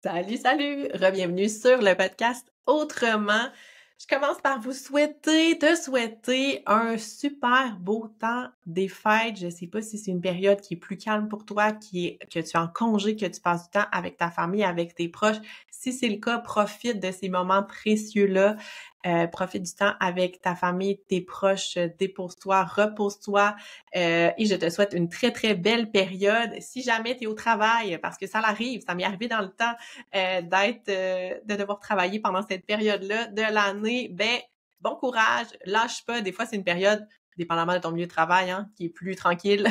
Salut, salut! Re-bienvenue sur le podcast Autrement. Je commence par te souhaiter un super beau temps des fêtes. Je sais pas si c'est une période qui est plus calme pour toi, que tu es en congé, que tu passes du temps avec ta famille, avec tes proches. Si c'est le cas, profite de ces moments précieux-là. Profite du temps avec ta famille, tes proches, dépose-toi, repose-toi et je te souhaite une très, très belle période. Si jamais tu es au travail, parce que ça l'arrive, ça m'est arrivé dans le temps de devoir travailler pendant cette période-là de l'année, ben bon courage, lâche pas. Des fois, c'est une période, dépendamment de ton milieu de travail, hein, qui est plus tranquille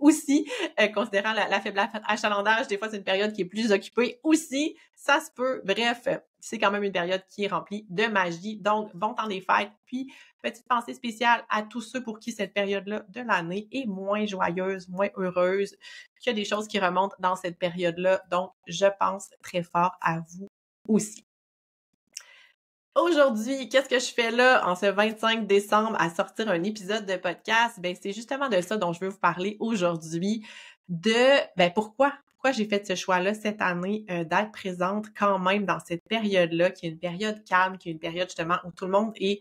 aussi, considérant la faible achalandage, des fois, c'est une période qui est plus occupée aussi. Ça se peut. Bref, c'est quand même une période qui est remplie de magie. Donc, bon temps des fêtes. Puis, petite pensée spéciale à tous ceux pour qui cette période-là de l'année est moins joyeuse, moins heureuse, qu'il y a des choses qui remontent dans cette période-là. Donc, je pense très fort à vous aussi. Aujourd'hui, qu'est-ce que je fais là en ce 25 décembre à sortir un épisode de podcast? Ben, c'est justement de ça dont je veux vous parler aujourd'hui, pourquoi j'ai fait ce choix-là cette année d'être présente quand même dans cette période-là, qui est une période calme, qui est une période justement où tout le monde est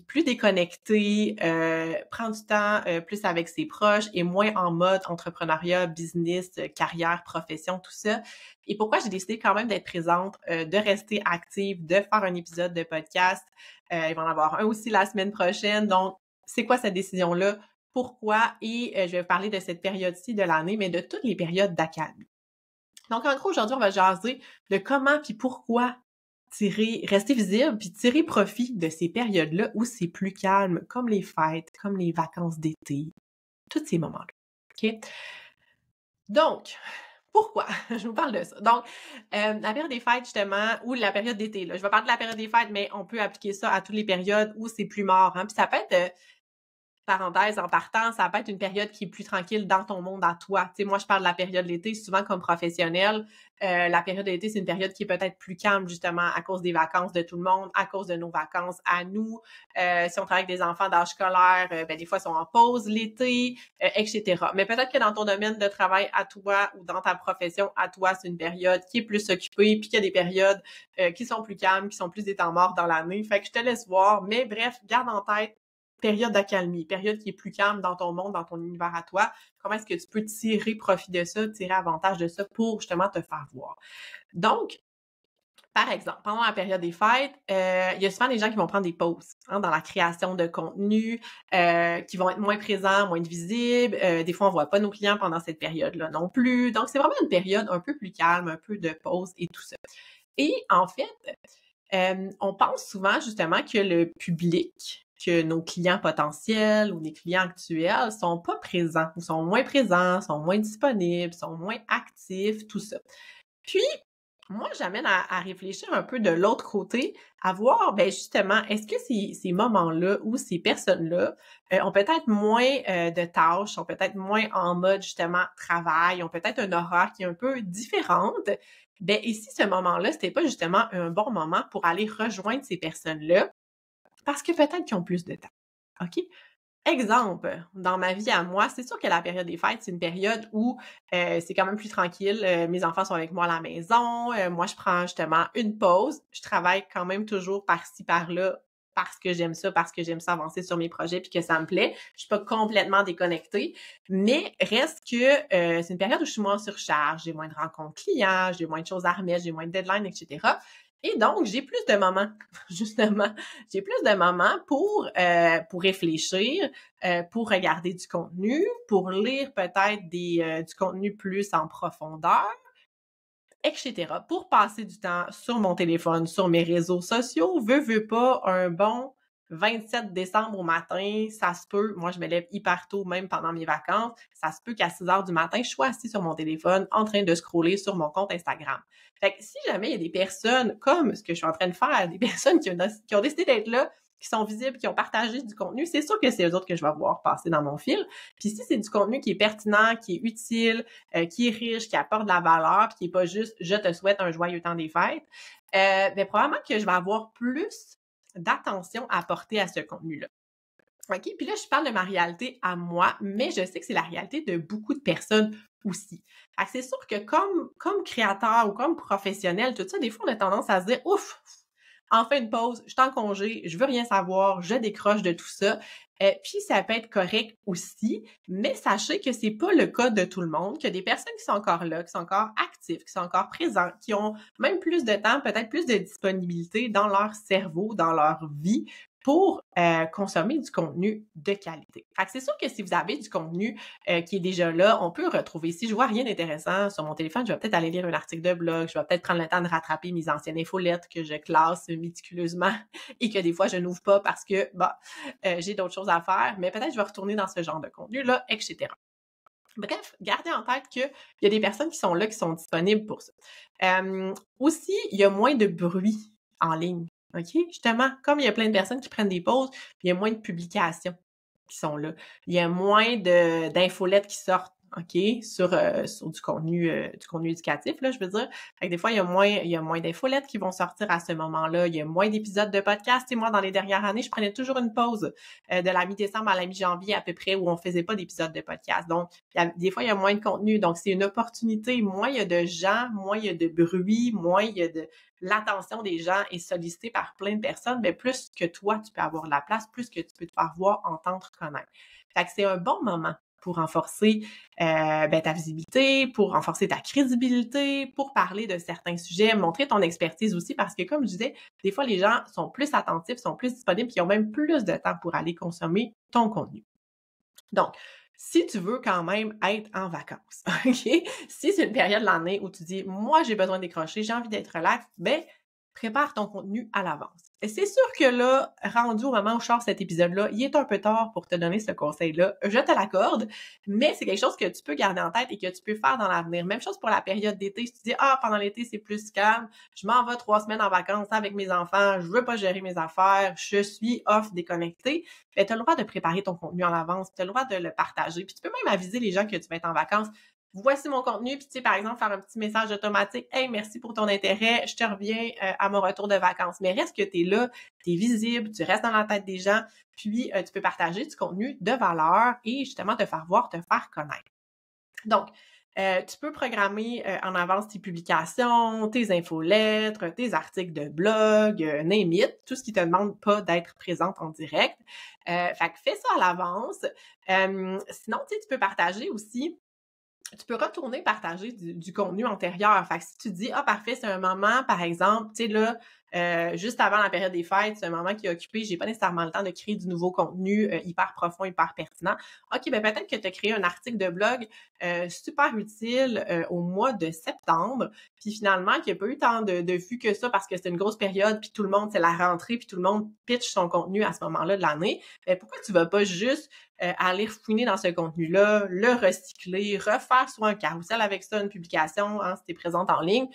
plus déconnecté, prend du temps plus avec ses proches et moins en mode entrepreneuriat, business, carrière, profession, tout ça. Et pourquoi j'ai décidé quand même d'être présente, de rester active, de faire un épisode de podcast. Il va en avoir un aussi la semaine prochaine. Donc, c'est quoi cette décision-là? Pourquoi? Et je vais vous parler de cette période-ci de l'année, mais de toutes les périodes d'accalmie. Donc, en gros, aujourd'hui, on va jaser de comment puis pourquoi rester visible puis tirer profit de ces périodes-là où c'est plus calme, comme les fêtes, comme les vacances d'été, tous ces moments-là. OK? Donc, pourquoi? Je vous parle de ça. Donc, la période des fêtes, justement, ou la période d'été, là. Je vais parler de la période des fêtes, mais on peut appliquer ça à toutes les périodes où c'est plus mort, hein. Puis ça peut être parenthèse, en partant, ça peut être une période qui est plus tranquille dans ton monde à toi. Tu sais, moi, je parle de la période de l'été souvent comme professionnelle. La période de l'été, c'est une période qui est peut-être plus calme, justement, à cause des vacances de tout le monde, à cause de nos vacances à nous. Si on travaille avec des enfants d'âge scolaire, des fois, ils sont en pause l'été, etc. Mais peut-être que dans ton domaine de travail à toi ou dans ta profession à toi, c'est une période qui est plus occupée, puis qu'il y a des périodes qui sont plus calmes, qui sont plus des temps morts dans l'année. Fait que je te laisse voir. Mais bref, garde en tête période d'accalmie, période qui est plus calme dans ton monde, dans ton univers à toi. Comment est-ce que tu peux tirer profit de ça, tirer avantage de ça pour justement te faire voir? Donc, par exemple, pendant la période des fêtes, il y a souvent des gens qui vont prendre des pauses dans la création de contenu, qui vont être moins présents, moins visibles. Des fois, on voit pas nos clients pendant cette période-là non plus. Donc, c'est vraiment une période un peu plus calme, un peu de pause et tout ça. Et en fait, on pense souvent justement que le public, que nos clients potentiels ou les clients actuels sont pas présents, ou sont moins disponibles, sont moins actifs, tout ça. Puis, moi, j'amène à réfléchir un peu de l'autre côté, à voir, justement, est-ce que ces moments-là ou ces personnes-là ont peut-être moins de tâches, sont peut-être moins en mode, justement, travail, ont peut-être un horaire qui est un peu différente. Et si ce moment-là, c'était pas justement un bon moment pour aller rejoindre ces personnes-là, parce que peut-être qu'ils ont plus de temps. OK? Exemple, dans ma vie à moi, c'est sûr que la période des fêtes, c'est une période où c'est quand même plus tranquille. Mes enfants sont avec moi à la maison. Moi, je prends justement une pause. Je travaille quand même toujours par-ci, par-là parce que j'aime ça avancer sur mes projets puis que ça me plaît. Je suis pas complètement déconnectée, mais reste que c'est une période où je suis moins en surcharge, j'ai moins de rencontres clients, j'ai moins de choses à remettre, j'ai moins de deadlines, etc. Et donc, j'ai plus de moments, justement, j'ai plus de moments pour réfléchir, pour regarder du contenu, pour lire peut-être du contenu plus en profondeur, etc. Pour passer du temps sur mon téléphone, sur mes réseaux sociaux, veux pas, un bon 27 décembre au matin, ça se peut, moi je me lève hyper tôt, même pendant mes vacances, ça se peut qu'à 6 heures du matin, je sois assis sur mon téléphone en train de scroller sur mon compte Instagram. Fait que si jamais il y a des personnes, comme ce que je suis en train de faire, des personnes qui ont décidé d'être là, qui sont visibles, qui ont partagé du contenu, c'est sûr que c'est eux autres que je vais voir passer dans mon fil. Puis si c'est du contenu qui est pertinent, qui est utile, qui est riche, qui apporte de la valeur, puis qui est pas juste « je te souhaite un joyeux temps des fêtes », probablement que je vais avoir plus d'attention à apporter à ce contenu-là. OK? Puis là, je parle de ma réalité à moi, mais je sais que c'est la réalité de beaucoup de personnes aussi. Fait que c'est sûr que comme créateur ou comme professionnel, tout ça, des fois, on a tendance à se dire: «Ouf, enfin une pause, je suis en congé, je veux rien savoir, je décroche de tout ça». Puis ça peut être correct aussi, mais sachez que c'est pas le cas de tout le monde, qu'il y a des personnes qui sont encore là, qui sont encore actifs, qui sont encore présents, qui ont même plus de temps, peut-être plus de disponibilité dans leur cerveau, dans leur vie pour consommer du contenu de qualité. Fait que c'est sûr que si vous avez du contenu qui est déjà là, on peut retrouver. Si je vois rien d'intéressant sur mon téléphone, je vais peut-être aller lire un article de blog, je vais peut-être prendre le temps de rattraper mes anciennes infolettes que je classe méticuleusement et que des fois je n'ouvre pas parce que j'ai d'autres choses à faire, mais peut-être je vais retourner dans ce genre de contenu-là, etc. Bref, gardez en tête qu'il y a des personnes qui sont là, qui sont disponibles pour ça. Aussi, il y a moins de bruit en ligne. OK? Justement, comme il y a plein de personnes qui prennent des pauses, il y a moins de publications qui sont là. Il y a moins d'infolettes qui sortent, OK? Sur du contenu éducatif, là, je veux dire. Fait que des fois, il y a moins d'infolettes qui vont sortir à ce moment-là. Il y a moins d'épisodes de podcast. Et moi, dans les dernières années, je prenais toujours une pause de la mi-décembre à la mi-janvier à peu près où on faisait pas d'épisodes de podcast. Donc, des fois, il y a moins de contenu. Donc, c'est une opportunité. Moins il y a de gens, moins il y a de bruit, moins il y a de l'attention des gens est sollicitée par plein de personnes, mais plus que toi, tu peux avoir de la place, plus que tu peux te faire voir, entendre, connaître. Fait que c'est un bon moment pour renforcer ta visibilité, pour renforcer ta crédibilité, pour parler de certains sujets, montrer ton expertise aussi, parce que comme je disais, des fois, les gens sont plus attentifs, sont plus disponibles, puis ils ont même plus de temps pour aller consommer ton contenu. Donc, si tu veux quand même être en vacances, OK? Si c'est une période de l'année où tu dis, moi, j'ai besoin de décrocher, j'ai envie d'être relax, ben, prépare ton contenu à l'avance. Et c'est sûr que là, rendu au moment où je sors cet épisode-là, il est un peu tard pour te donner ce conseil-là. Je te l'accorde, mais c'est quelque chose que tu peux garder en tête et que tu peux faire dans l'avenir. Même chose pour la période d'été. Si tu dis, pendant l'été, c'est plus calme, je m'en vais 3 semaines en vacances avec mes enfants, je veux pas gérer mes affaires, je suis off, déconnectée, ben, tu as le droit de préparer ton contenu en avance, tu as le droit de le partager. Puis tu peux même aviser les gens que tu vas être en vacances. Voici mon contenu, puis tu sais, par exemple, faire un petit message automatique. Hey, merci pour ton intérêt, je te reviens à mon retour de vacances. Mais reste que tu es là, tu es visible, tu restes dans la tête des gens, puis tu peux partager du contenu de valeur et justement te faire voir, te faire connaître. Donc, tu peux programmer en avance tes publications, tes infolettres, tes articles de blog, name it, tout ce qui te demande pas d'être présente en direct. Fait que fais ça à l'avance. Sinon, tu sais, tu peux partager aussi. Tu peux retourner partager du contenu antérieur. Fait que si tu dis, parfait, c'est un moment, par exemple, tu sais, là, juste avant la période des fêtes, c'est un moment qui est occupé, j'ai pas nécessairement le temps de créer du nouveau contenu hyper profond, hyper pertinent. OK, ben peut-être que tu as créé un article de blog super utile au mois de septembre, puis finalement, qu'il n'y a pas eu tant de vues que ça parce que c'est une grosse période, puis tout le monde, c'est la rentrée, puis tout le monde pitch son contenu à ce moment-là de l'année. Ben, pourquoi tu vas pas juste aller fouiner dans ce contenu-là, le recycler, refaire soit un carrousel avec ça, une publication, hein, si tu es présente en ligne.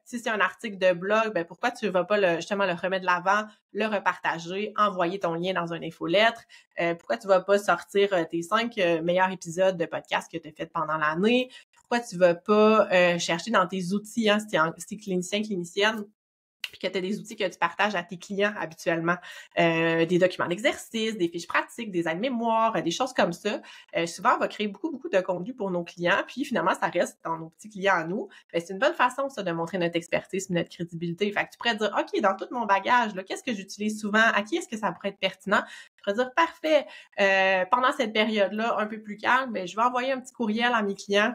Si c'est un article de blog, ben pourquoi tu ne vas pas justement le remettre de l'avant, le repartager, envoyer ton lien dans une infolettre? Pourquoi tu ne vas pas sortir tes 5 meilleurs épisodes de podcast que tu as fait pendant l'année? Pourquoi tu ne vas pas chercher dans tes outils, hein, si tu es clinicien, clinicienne, puis que tu as des outils que tu partages à tes clients habituellement, des documents d'exercice, des fiches pratiques, des aides-mémoires, des choses comme ça. Souvent, on va créer beaucoup, beaucoup de contenu pour nos clients, puis finalement, ça reste dans nos petits clients à nous. Ben, c'est une bonne façon, ça, de montrer notre expertise, notre crédibilité. Fait que tu pourrais dire, OK, dans tout mon bagage, là, qu'est-ce que j'utilise souvent? À qui est-ce que ça pourrait être pertinent? Tu pourrais dire, parfait, pendant cette période-là, un peu plus calme, ben, je vais envoyer un petit courriel à mes clients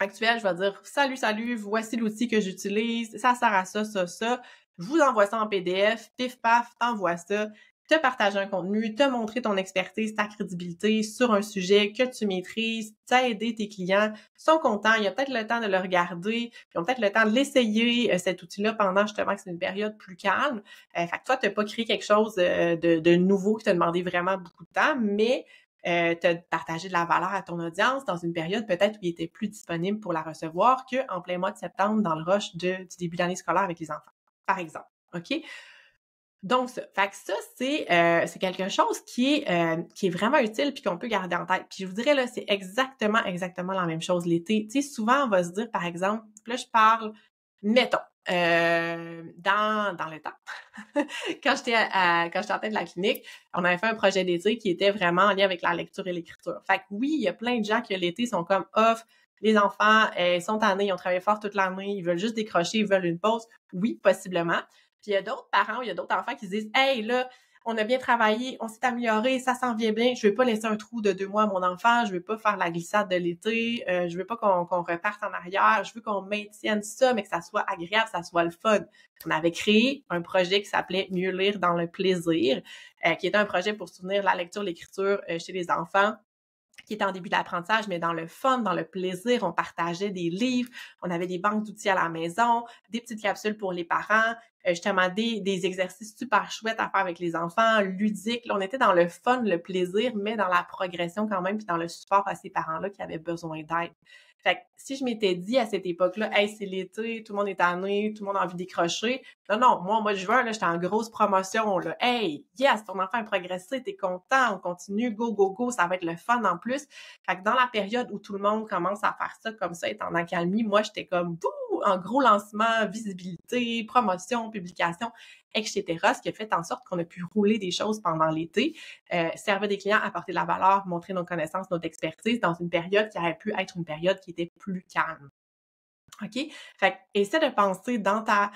actuel, je vais dire salut, voici l'outil que j'utilise, ça sert à ça, ça. Je vous envoie ça en PDF, pif paf, t'envoies ça, te partager un contenu, te montrer ton expertise, ta crédibilité sur un sujet que tu maîtrises, t'aider tes clients, sont contents, il y a peut-être le temps de le regarder, ils ont peut-être le temps de l'essayer, cet outil-là, pendant justement que c'est une période plus calme. Fait que toi, t'as pas créé quelque chose de nouveau qui t'a demandé vraiment beaucoup de temps, mais t'as partagé de la valeur à ton audience dans une période peut-être où il était plus disponible pour la recevoir qu'en plein mois de septembre dans le rush du début d'année scolaire avec les enfants, par exemple. OK? Donc, ça. Fait que ça, c'est quelque chose qui est vraiment utile puis qu'on peut garder en tête. Puis je vous dirais, là, c'est exactement la même chose l'été. Tu sais, souvent, on va se dire, par exemple, là, je parle Mettons, dans le temps, quand j'étais en tête de la clinique, on avait fait un projet d'été qui était vraiment en lien avec la lecture et l'écriture. Fait que oui, il y a plein de gens qui l'été sont comme off, les enfants sont tannés, ils ont travaillé fort toute l'année, ils veulent juste décrocher, ils veulent une pause. Oui, possiblement. Puis il y a d'autres parents, il y a d'autres enfants qui se disent hey là, on a bien travaillé, on s'est amélioré, ça s'en vient bien, je veux pas laisser un trou de 2 mois à mon enfant, je veux pas faire la glissade de l'été, je veux pas qu'on reparte en arrière, je veux qu'on maintienne ça, mais que ça soit agréable, que ça soit le fun. On avait créé un projet qui s'appelait Mieux lire dans le plaisir, qui était un projet pour soutenir la lecture, l'écriture chez les enfants, qui était en début d'apprentissage, mais dans le fun, dans le plaisir. On partageait des livres, on avait des banques d'outils à la maison, des petites capsules pour les parents, justement des exercices super chouettes à faire avec les enfants, ludiques. Là, on était dans le fun, le plaisir, mais dans la progression quand même, puis dans le support à ces parents-là qui avaient besoin d'aide. Fait que si je m'étais dit à cette époque-là, hey, c'est l'été, tout le monde est tanné, tout le monde a envie de décrocher. Non, moi, au mois de juin, là, j'étais en grosse promotion, là. Hey, yes, ton enfant a progressé, t'es content, on continue, go, go, go, ça va être le fun en plus. Fait que dans la période où tout le monde commence à faire ça comme ça, être en accalmie, moi, j'étais comme, bouh, en gros lancement, visibilité, promotion, publication, etc. Ce qui a fait en sorte qu'on a pu rouler des choses pendant l'été, servir des clients, apporter de la valeur, montrer nos connaissances, notre expertise dans une période qui aurait pu être une période qui était plus calme. OK? Fait que essaie de penser dans ta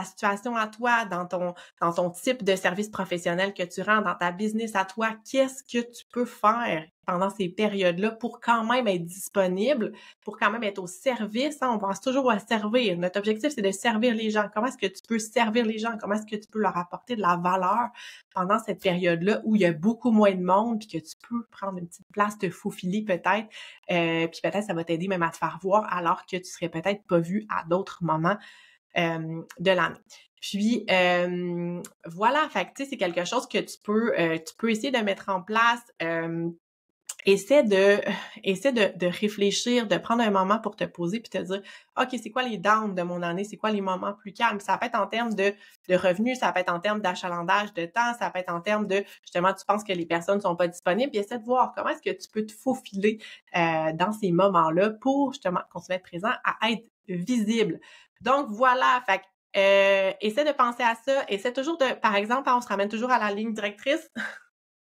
situation à toi, dans ton type de service professionnel que tu rends, dans ta business à toi, qu'est-ce que tu peux faire pendant ces périodes-là pour quand même être disponible, pour quand même être au service, hein? On pense toujours à servir. Notre objectif, c'est de servir les gens. Comment est-ce que tu peux servir les gens? Comment est-ce que tu peux leur apporter de la valeur pendant cette période-là où il y a beaucoup moins de monde puis que tu peux prendre une petite place, te faufiler peut-être, puis peut-être ça va t'aider même à te faire voir alors que tu serais peut-être pas vu à d'autres moments de l'année. Puis voilà, fait que tu sais, c'est quelque chose que tu peux essayer de mettre en place. Essaie de réfléchir, de prendre un moment pour te poser puis te dire OK, c'est quoi les downs de mon année, c'est quoi les moments plus calmes. Ça peut être en termes de revenus, ça peut être en termes d'achalandage de temps, ça peut être en termes de justement tu penses que les personnes sont pas disponibles, puis essaie de voir comment est-ce que tu peux te faufiler dans ces moments-là pour justement continuer à être présent, à être visible. Donc voilà, fait que essaie de penser à ça, essaie toujours de, par exemple, on se ramène toujours à la ligne directrice.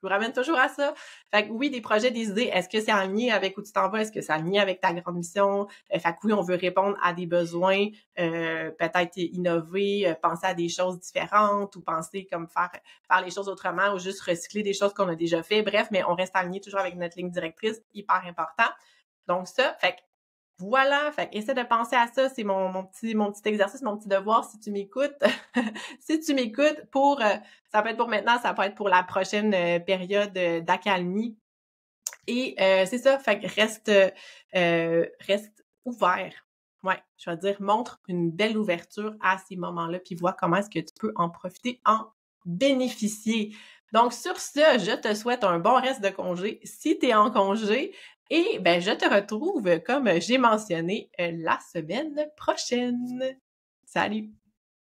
Je vous ramène toujours à ça. Fait que oui, des projets, des idées, est-ce que c'est aligné avec où tu t'en vas? Est-ce que c'est aligné avec ta grande mission? Fait que oui, on veut répondre à des besoins, peut-être innover, penser à des choses différentes ou penser comme faire les choses autrement ou juste recycler des choses qu'on a déjà fait. Bref, mais on reste aligné toujours avec notre ligne directrice, hyper important. Donc ça, fait que voilà, fait essaie de penser à ça, c'est mon petit exercice, mon petit devoir si tu m'écoutes. Si tu m'écoutes ça peut être pour maintenant, ça peut être pour la prochaine période d'accalmie. Et c'est ça, fait que reste ouvert. Ouais, je vais dire, montre une belle ouverture à ces moments-là, puis vois comment est-ce que tu peux en profiter, en bénéficier. Donc, sur ce, je te souhaite un bon reste de congé si tu es en congé. Et ben, je te retrouve, comme j'ai mentionné, la semaine prochaine. Salut!